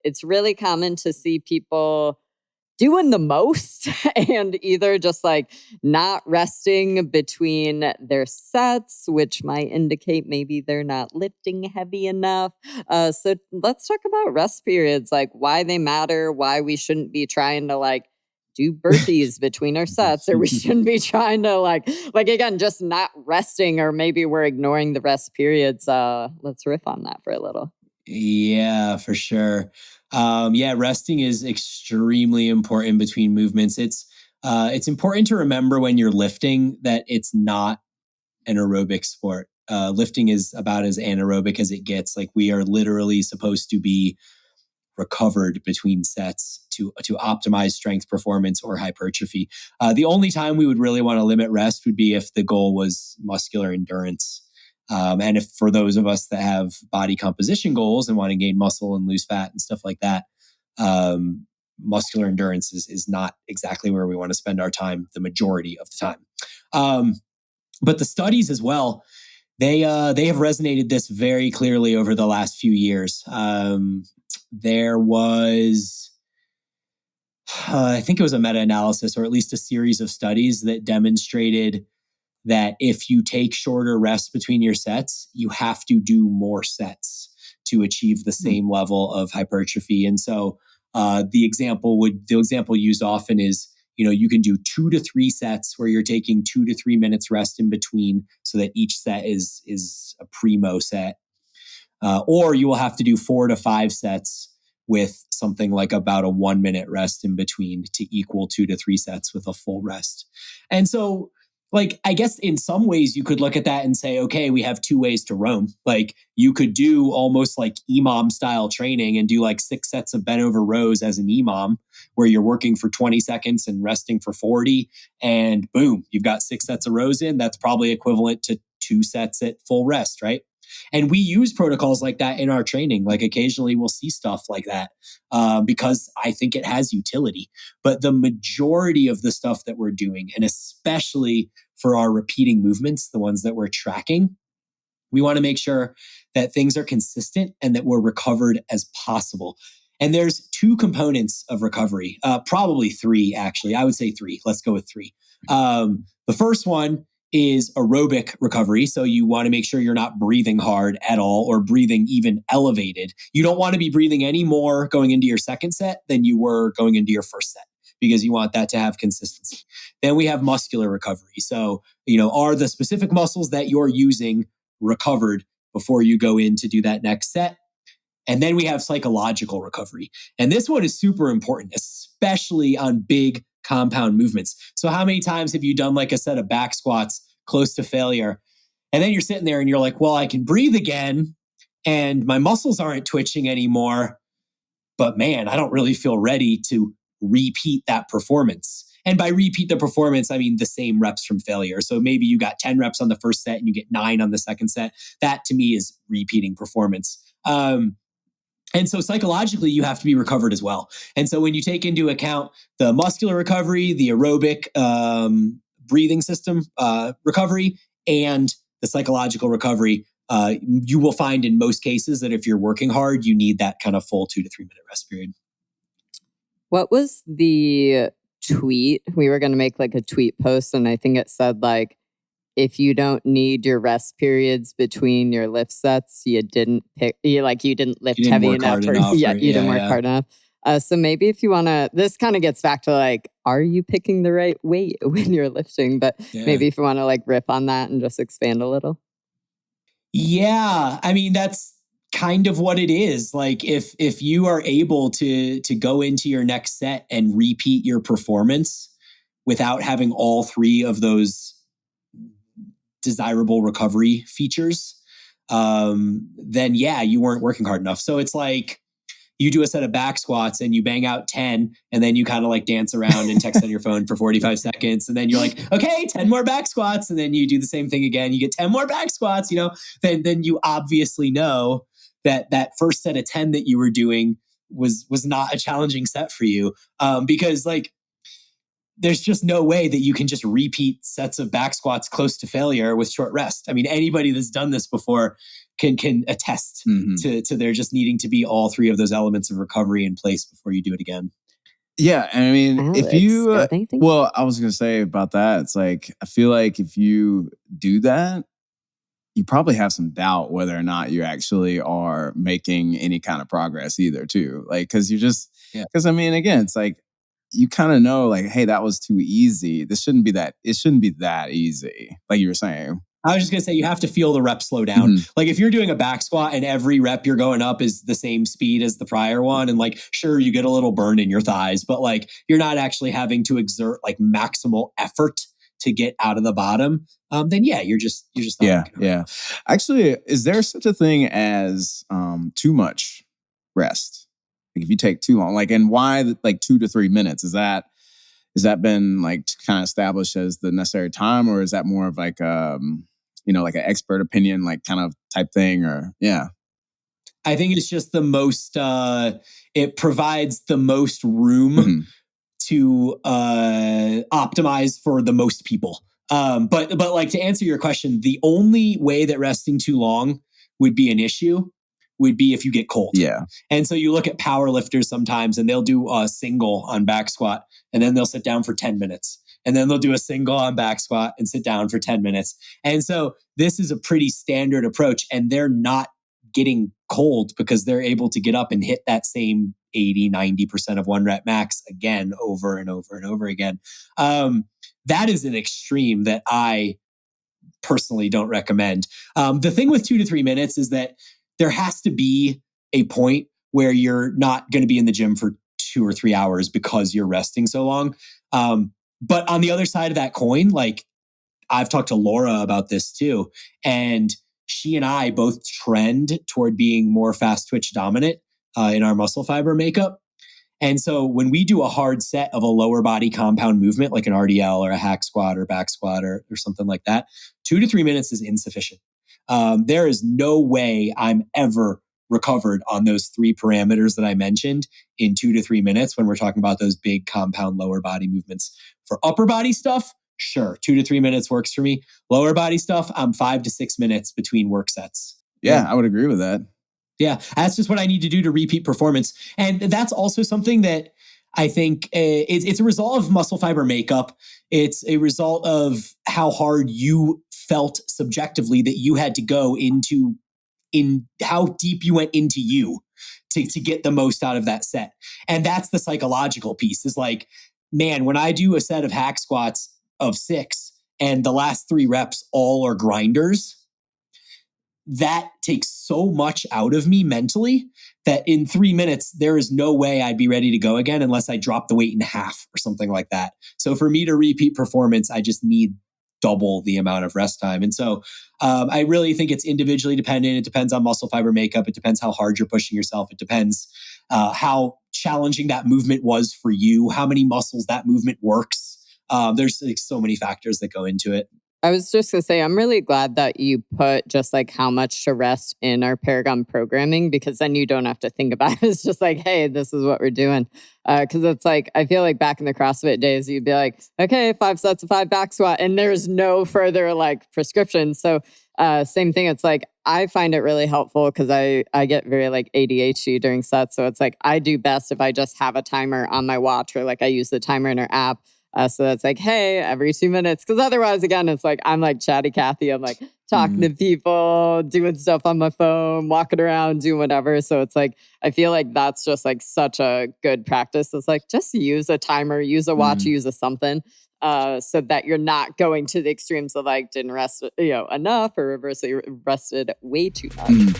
it's really common to see people doing the most and either just like not resting between their sets, which might indicate maybe they're not lifting heavy enough. So let's talk about rest periods, like why they matter, why we shouldn't be trying to like do burpees between our sets, or we shouldn't be trying to like again, just not resting, or maybe we're ignoring the rest periods. Let's riff on that for a little. Yeah, for sure. Resting is extremely important between movements. It's important to remember when you're lifting that it's not an aerobic sport. Lifting is about as anaerobic as it gets. Like, we are literally supposed to be recovered between sets to optimize strength performance or hypertrophy. The only time we would really want to limit rest would be if the goal was muscular endurance. And if for those of us that have body composition goals and want to gain muscle and lose fat and stuff like that, muscular endurance is not exactly where we want to spend our time the majority of the time. But the studies as well, they have resonated this very clearly over the last few years. There was, I think it was a meta-analysis, or at least a series of studies that demonstrated that if you take shorter rests between your sets, you have to do more sets to achieve the same level of hypertrophy. And so the example used often is, you can do 2 to 3 sets where you're taking 2 to 3 minutes rest in between, so that each set is a primo set. Or you will have to do 4 to 5 sets with something like about a 1 minute rest in between to equal 2 to 3 sets with a full rest. And so, like, I guess in some ways you could look at that and say, okay, we have 2 ways to roam. Like, you could do almost like EMOM style training and do like 6 sets of bent over rows as an EMOM, where you're working for 20 seconds and resting for 40, and boom, you've got 6 sets of rows in. That's probably equivalent to 2 sets at full rest, right? And we use protocols like that in our training. Like, occasionally we'll see stuff like that because I think it has utility. But the majority of the stuff that we're doing, and especially for our repeating movements, the ones that we're tracking, we want to make sure that things are consistent and that we're recovered as possible. And there's 2 components of recovery, probably 3, actually. I would say 3. Let's go with 3. The first one is aerobic recovery. So you want to make sure you're not breathing hard at all, or breathing even elevated. You don't want to be breathing any more going into your second set than you were going into your first set, because you want that to have consistency. Then we have muscular recovery. So, are the specific muscles that you're using recovered before you go in to do that next set? And then we have psychological recovery. And this one is super important, especially on big compound movements. So how many times have you done like a set of back squats close to failure, and then you're sitting there and you're like, well, I can breathe again and my muscles aren't twitching anymore, but man, I don't really feel ready to repeat that performance. And by repeat the performance, I mean the same reps from failure. So maybe you got 10 reps on the first set and you get 9 on the second set. That to me is repeating performance. And so psychologically, you have to be recovered as well. And so when you take into account the muscular recovery, the aerobic breathing system recovery, and the psychological recovery, you will find in most cases that if you're working hard, you need that kind of full 2 to 3 minute rest period. What was the tweet? We were going to make like a tweet post, and I think it said like, if you don't need your rest periods between your lift sets, you didn't lift heavy enough. You didn't work hard enough. So maybe if you want to, this kind of gets back to like, are you picking the right weight when you're lifting? But maybe if you want to like riff on that and just expand a little. Yeah, I mean, that's kind of what it is. Like, if you are able to go into your next set and repeat your performance without having all 3 of those desirable recovery features, then yeah, you weren't working hard enough. So it's like you do a set of back squats and you bang out 10, and then you kind of like dance around and text on your phone for 45 seconds. And then you're like, okay, 10 more back squats. And then you do the same thing again. You get 10 more back squats, then you obviously know that first set of 10 that you were doing was not a challenging set for you. Because like, there's just no way that you can just repeat sets of back squats close to failure with short rest. I mean, anybody that's done this before can attest to there just needing to be all three of those elements of recovery in place before you do it again. Yeah, I mean, if Alex, you, got anything? well, I was going to say about that, it's like, I feel like if you do that, you probably have some doubt whether or not you actually are making any kind of progress either, too. Like, because because I mean, again, it's like, you kind of know, like, hey, that was too easy. It shouldn't be that easy, like you were saying. I was just going to say, you have to feel the rep slow down. Like if you're doing a back squat and every rep you're going up is the same speed as the prior one, and like, sure, you get a little burn in your thighs, but like you're not actually having to exert like maximal effort to get out of the bottom, then yeah, you're just not Yeah. Actually, is there such a thing as too much rest? Like if you take too long, like, and why like 2 to 3 minutes? Has that been like kind of established as the necessary time, or is that more of like like an expert opinion, like kind of type thing, or yeah? I think it's just the most. It provides the most room to optimize for the most people. But like to answer your question, the only way that resting too long would be an issue would be if you get cold. Yeah. And so you look at power lifters sometimes and they'll do a single on back squat and then they'll sit down for 10 minutes. And then they'll do a single on back squat and sit down for 10 minutes. And so this is a pretty standard approach, and they're not getting cold because they're able to get up and hit that same 80, 90% of one rep max again, over and over and over again. That is an extreme that I personally don't recommend. The thing with 2 to 3 minutes is that there has to be a point where you're not going to be in the gym for 2 or 3 hours because you're resting so long. But on the other side of that coin, like I've talked to Laura about this too, and she and I both trend toward being more fast twitch dominant in our muscle fiber makeup. And so when we do a hard set of a lower body compound movement, like an RDL or a hack squat or back squat or something like that, 2 to 3 minutes is insufficient. There is no way I'm ever recovered on those 3 parameters that I mentioned in 2 to 3 minutes when we're talking about those big compound lower body movements. For upper body stuff, sure, 2 to 3 minutes works for me. Lower body stuff, I'm 5 to 6 minutes between work sets. Yeah, I would agree with that. Yeah, that's just what I need to do to repeat performance. And that's also something that I think it's a result of muscle fiber makeup. It's a result of how hard you felt subjectively that you had to go into, in how deep you went into you to get the most out of that set. And that's the psychological piece, is like, man, when I do a set of hack squats of 6 and the last 3 reps all are grinders, that takes so much out of me mentally that in 3 minutes, there is no way I'd be ready to go again unless I drop the weight in half or something like that. So for me to repeat performance, I just need double the amount of rest time. And so I really think it's individually dependent. It depends on muscle fiber makeup. It depends how hard you're pushing yourself. It depends how challenging that movement was for you, how many muscles that movement works. There's like so many factors that go into it. I was just going to say, I'm really glad that you put just like how much to rest in our Paragon programming, because then you don't have to think about it. It's just like, hey, this is what we're doing. Because it's like, I feel like back in the CrossFit days, you'd be like, okay, 5 sets of 5 back squat, and there's no further like prescription. So same thing. It's like, I find it really helpful because I get very like ADHD during sets. So it's like, I do best if I just have a timer on my watch, or like I use the timer in our app. So that's like, hey, every 2 minutes. Because otherwise, again, it's like, I'm like chatty Cathy. I'm like talking to people, doing stuff on my phone, walking around, doing whatever. So it's like, I feel like that's just like such a good practice. It's like, just use a timer, use a watch, use a something. So that you're not going to the extremes of like, didn't rest enough, or reversely rested way too much.